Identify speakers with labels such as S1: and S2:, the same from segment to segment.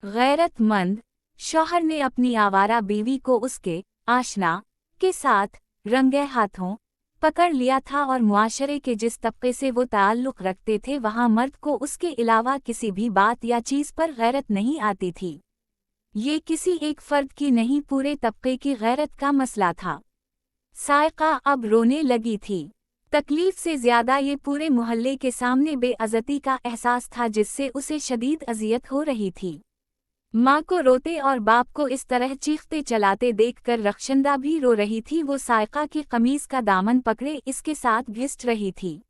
S1: गैरतमंद शौहर ने अपनी आवारा बीवी को उसके आशना के साथ रंगे हाथों पकड़ लिया था और मुआशरे के जिस तबके से वो ताल्लुक़ रखते थे वहाँ मर्द को उसके अलावा किसी भी बात या चीज़ पर गैरत नहीं आती थी। ये किसी एक फर्द की नहीं, पूरे तबके की गैरत का मसला था। सायका अब रोने लगी थी। तकलीफ से ज़्यादा ये पूरे मोहल्ले के सामने बेइज्जती का एहसास था जिससे उसे शदीद अज़ियत हो रही थी। माँ को रोते और बाप को इस तरह चीखते चलाते देखकर रखशंदा भी रो रही थी। वो सायका की कमीज़ का दामन पकड़े इसके साथ घिस रही थी।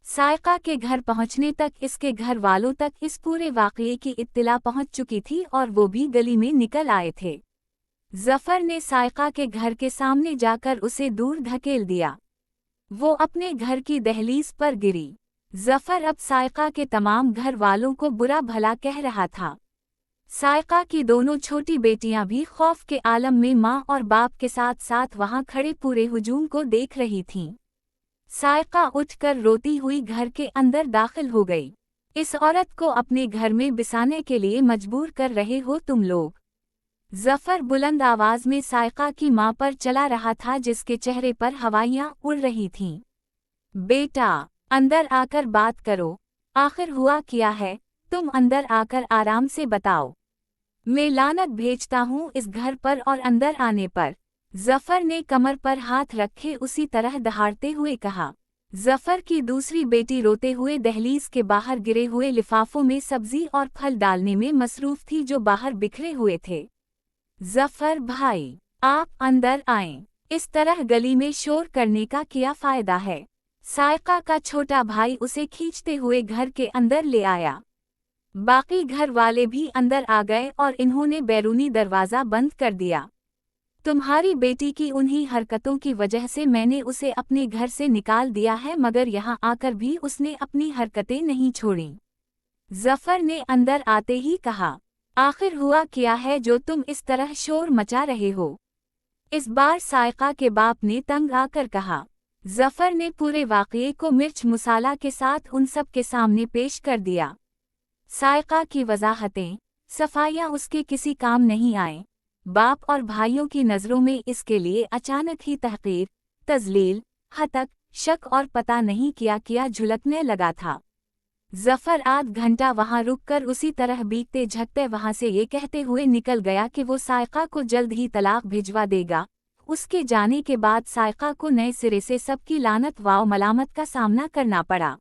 S1: सायका के घर पहुंचने तक इसके घर वालों तक इस पूरे वाक़ये की इत्तिला पहुंच चुकी थी और वो भी गली में निकल आए थे। ज़फ़र ने सायका के घर के सामने जाकर उसे दूर धकेल दिया। वो अपने घर की दहलीज पर गिरी। ज़फ़र अब सायका के तमाम घर वालों को बुरा भला कह रहा था। सायका की दोनों छोटी बेटियां भी खौफ के आलम में माँ और बाप के साथ साथ वहां खड़े पूरे हुजूम को देख रही थीं। सायका उठकर रोती हुई घर के अंदर दाखिल हो गई। इस औरत को अपने घर में बिसाने के लिए मजबूर कर रहे हो तुम लोग। ज़फ़र बुलंद आवाज़ में सायका की माँ पर चला रहा था जिसके चेहरे पर हवाइयाँ उड़ रही थीं। बेटा, अंदर आकर बात करो। आखिर हुआ क्या है, तुम अंदर आकर आराम से बताओ। मैं लानत भेजता हूँ इस घर पर और अंदर आने पर। ज़फ़र ने कमर पर हाथ रखे उसी तरह दहाड़ते हुए कहा। ज़फ़र की दूसरी बेटी रोते हुए दहलीज के बाहर गिरे हुए लिफाफों में सब्जी और फल डालने में मसरूफ़ थी जो बाहर बिखरे हुए थे। ज़फ़र भाई, आप अंदर आएं। इस तरह गली में शोर करने का क्या फ़ायदा है। सायका का छोटा भाई उसे खींचते हुए घर के अंदर ले आया। बाकी घर वाले भी अंदर आ गए और इन्होंने बैरूनी दरवाज़ा बंद कर दिया। तुम्हारी बेटी की उन्हीं हरकतों की वजह से मैंने उसे अपने घर से निकाल दिया है, मगर यहाँ आकर भी उसने अपनी हरकतें नहीं छोड़ीं। ज़फ़र ने अंदर आते ही कहा, आखिर हुआ क्या है जो तुम इस तरह शोर मचा रहे हो। इस बार सायका के बाप ने तंग आकर कहा। ज़फ़र ने पूरे वाक़ये को मिर्च मसाला के साथ उन सब के सामने पेश कर दिया। सायका की वज़ाहतें, सफाइयाँ उसके किसी काम नहीं आए। बाप और भाइयों की नज़रों में इसके लिए अचानक ही तहक़ीर, तज़लील, हतक, शक और पता नहीं क्या झुलकने लगा था। ज़फ़र आध घंटा वहाँ रुककर उसी तरह बीतते झकते वहाँ से ये कहते हुए निकल गया कि वो सायका को जल्द ही तलाक भिजवा देगा। उसके जाने के बाद सायका को नए सिरे से सबकी लानत व मलामत का सामना करना पड़ा।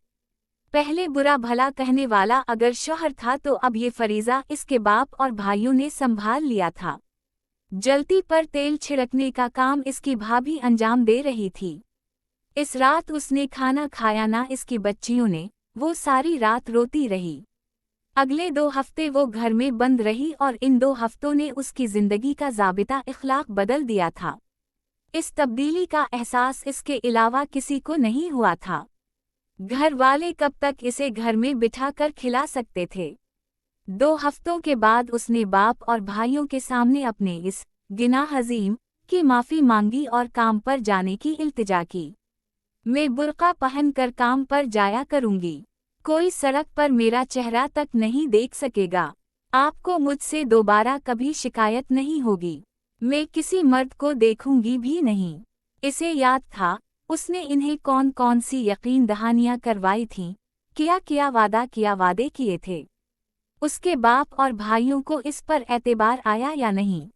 S1: पहले बुरा भला कहने वाला अगर शौहर था तो अब ये फरीज़ा इसके बाप और भाइयों ने संभाल लिया था। जलती पर तेल छिड़कने का काम इसकी भाभी अंजाम दे रही थी। इस रात उसने खाना खाया ना इसकी बच्चियों ने, वो सारी रात रोती रही। अगले 2 हफ्ते वो घर में बंद रही और इन 2 हफ्तों ने उसकी ज़िंदगी का ज़ाबिता इख़लाक़ बदल दिया था। इस तब्दीली का एहसास इसके अलावा किसी को नहीं हुआ था। घर वाले कब तक इसे घर में बिठाकर खिला सकते थे। 2 हफ्तों के बाद उसने बाप और भाइयों के सामने अपने इस गुनाह अज़ीम की माफ़ी मांगी और काम पर जाने की इल्तिजा की। मैं बुर्का पहनकर काम पर जाया करूँगी। कोई सड़क पर मेरा चेहरा तक नहीं देख सकेगा। आपको मुझसे दोबारा कभी शिकायत नहीं होगी। मैं किसी मर्द को देखूंगी भी नहीं। इसे याद था उसने इन्हें कौन कौन सी यकीन दहानियां करवाई थीं, क्या वादे किए थे। उसके बाप और भाइयों को इस पर एतबार आया या नहीं।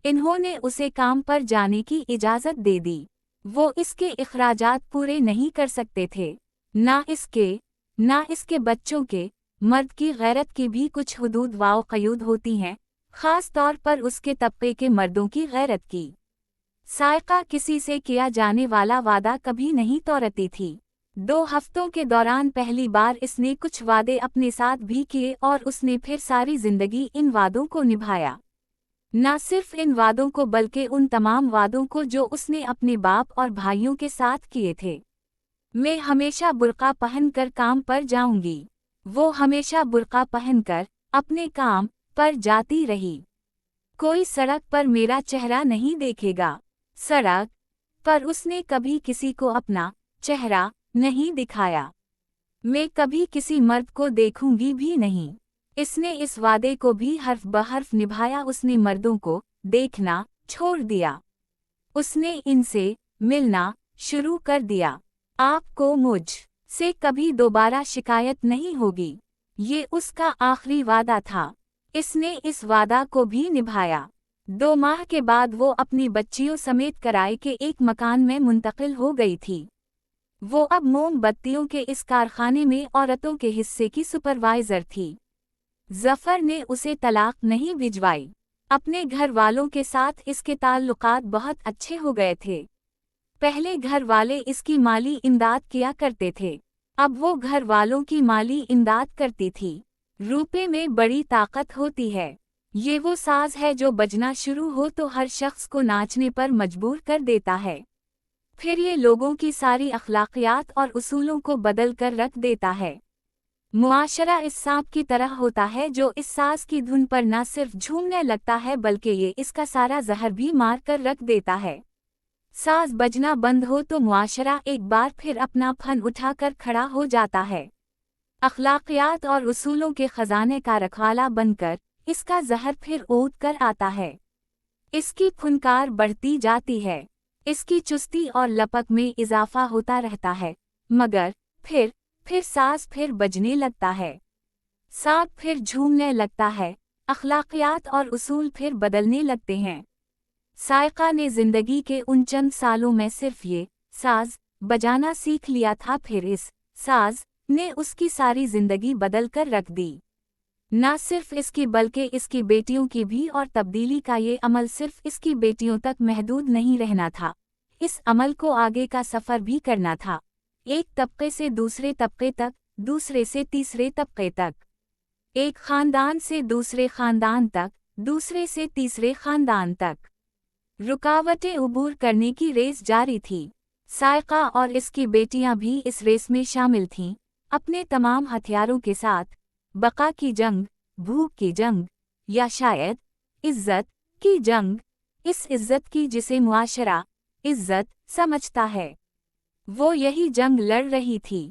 S1: इन्होंने उसे काम पर जाने की इजाज़त दे दी। वो इसके इखराजात पूरे नहीं कर सकते थे। ना इसके बच्चों के। मर्द की गैरत की भी कुछ हुदूद व क़यूद होती हैं, ख़ास तौर पर उसके तबके के मर्दों की गैरत की। सायका किसी से किया जाने वाला वादा कभी नहीं तोड़ती थी। 2 हफ्तों के दौरान पहली बार इसने कुछ वादे अपने साथ भी किए और उसने फिर सारी जिंदगी इन वादों को निभाया। न सिर्फ इन वादों को बल्कि उन तमाम वादों को जो उसने अपने बाप और भाइयों के साथ किए थे। मैं हमेशा बुर्का पहनकर काम पर जाऊंगी। वो हमेशा बुर्का पहनकर अपने काम पर जाती रही। कोई सड़क पर मेरा चेहरा नहीं देखेगा। सड़क पर उसने कभी किसी को अपना चेहरा नहीं दिखाया। मैं कभी किसी मर्द को देखूंगी भी नहीं। इसने इस वादे को भी हर्फ बहर्फ निभाया। उसने मर्दों को देखना छोड़ दिया। उसने इनसे मिलना शुरू कर दिया। आपको मुझ से कभी दोबारा शिकायत नहीं होगी। ये उसका आखिरी वादा था। इसने इस वादा को भी निभाया। 2 माह के बाद वो अपनी बच्चियों समेत कराए के एक मकान में मुंतकिल हो गई थी। वो अब मोमबत्तियों के इस कारखाने में औरतों के हिस्से की सुपरवाइजर थी। जफर ने उसे तलाक नहीं भिजवाई। अपने घर वालों के साथ इसके ताल्लुकात बहुत अच्छे हो गए थे। पहले घर वाले इसकी माली इमदाद किया करते थे, अब वो घर वालों की माली इमदाद करती थी। रुपए में बड़ी ताकत होती है। ये वो साज है जो बजना शुरू हो तो हर शख्स को नाचने पर मजबूर कर देता है। फिर ये लोगों की सारी अखलाकियात और उसूलों को बदल कर रख देता है। मुआशरा इस सांप की तरह होता है जो इस साज की धुन पर न सिर्फ झूमने लगता है बल्कि ये इसका सारा जहर भी मार कर रख देता है। साज बजना बंद हो तो मुआशरा एक बार फिर अपना फन उठाकर खड़ा हो जाता है। अखलाकियात और उसूलों के खजाने का रखवाला बनकर इसका जहर फिर ओद कर आता है। इसकी फुनकार बढ़ती जाती है। इसकी चुस्ती और लपक में इजाफा होता रहता है। मगर फिर साज फिर बजने लगता है। सांप फिर झूमने लगता है। अखलाकियात और उसूल फिर बदलने लगते हैं। साइका ने जिंदगी के उन चंद सालों में सिर्फ ये साज बजाना सीख लिया था, फिर इस साज ने उसकी सारी जिंदगी बदल कर रख दी। न सिर्फ इसकी बल्कि इसकी बेटियों की भी। और तब्दीली का ये अमल सिर्फ इसकी बेटियों तक महदूद नहीं रहना था, इस अमल को आगे का सफ़र भी करना था। एक तबके से दूसरे तबके तक, दूसरे से तीसरे तबके तक, एक खानदान से दूसरे खानदान तक, दूसरे से तीसरे खानदान तक रुकावटें उबूर करने की रेस जारी थी। साइका और इसकी बेटियां भी इस रेस में शामिल थीं, अपने तमाम हथियारों के साथ। बका की जंग, भूख की जंग, या शायद इज्जत की जंग। इस इज्जत की जिसे मुआशरा इज्जत समझता है, वो यही जंग लड़ रही थी।